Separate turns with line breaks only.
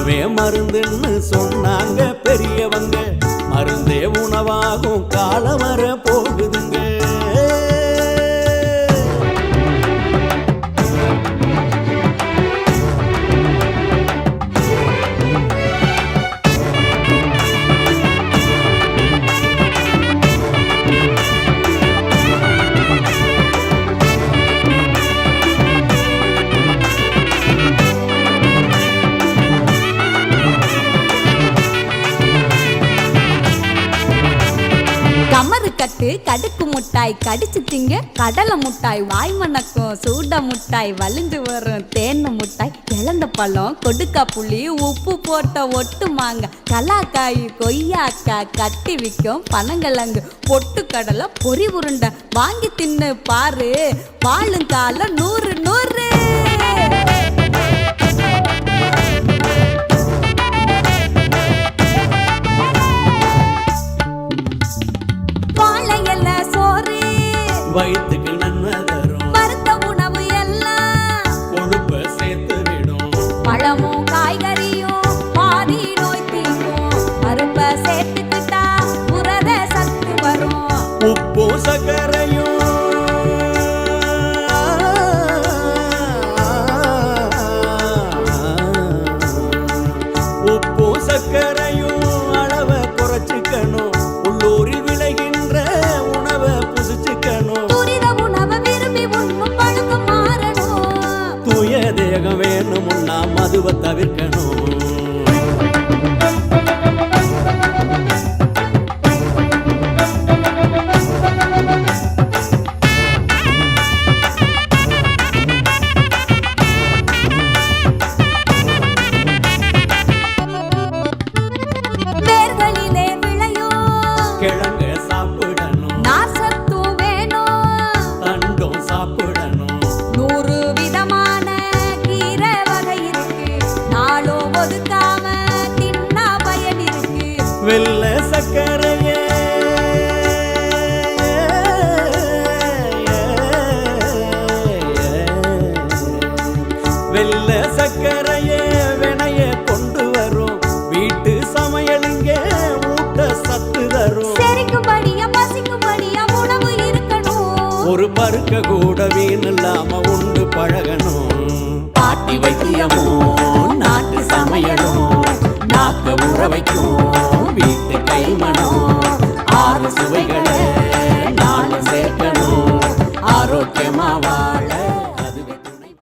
உணவே மருந்துன்னு சொன்னாங்க பெரியவங்க. மருந்தே உணவாகும் காலம் வர போகுதுங்க.
கட்டு கடுக்கு முட்டாய் கடிச்சு திங்க கடலை முட்டாய் வாய் மணக்கும் சூட முட்டாய் வலிந்து வரும் தேன் முட்டாய் இழந்த பழம் கொடுக்கா புளி உப்பு போட்ட ஒட்டு மாங்க கலாக்காய் கொய்யாக்கா கட்டி விற்கும் பனங்கிழங்கு பொட்டு கடலை பொறி உருண்டை வாங்கி தின்னு பாரு வாழுங்கால 100 100.
வயிற்றுக்கு நன்மை தரும்
வறுத்த உணவு எல்லாம்
கொழுப்பை சேர்த்து விடும்.
பழமும் காய்கறியும் பாதி நோய் தீர்க்கும். பருப்பை சேர்த்துக்கிட்டா புரத சத்து வரும்.
உப்பு சர்க்கரையும் உப்பு சர்க்கரையும் அளவை குறைச்சிக்கணும். உள்ளூரில் விளைகின்ற உணவை புசிச்சுக்கணும். தூய தேகம் வேணும்னா மதுவை தவிர்க்கணும். கிழங்க சாப்பிடணும்.
நார்சத்தும் வேணும்.
தண்டும் சாப்பிடணும்.
100 விதமான கீரை வகை இருக்கு. நாளும் ஒதுக்காம தின்னா பயன் இருக்கு.
வெள்ளை சர்க்கரையே வெள்ளை சர்க்கரையே வினைய கொண்டு வரும். வீட்டு சமையலுங்க ஊட்ட சத்து தரும்.
செரிக்கும்படியா பசிக்கும்படியா உணவு இருக்கணும்.
ஒரு பருக்க கூட வீணில்லாம உண்டு பழகணும். பாட்டி வைத்தியமோ நாட்டு சமையலும் நாக்க ஊற வைக்கும்.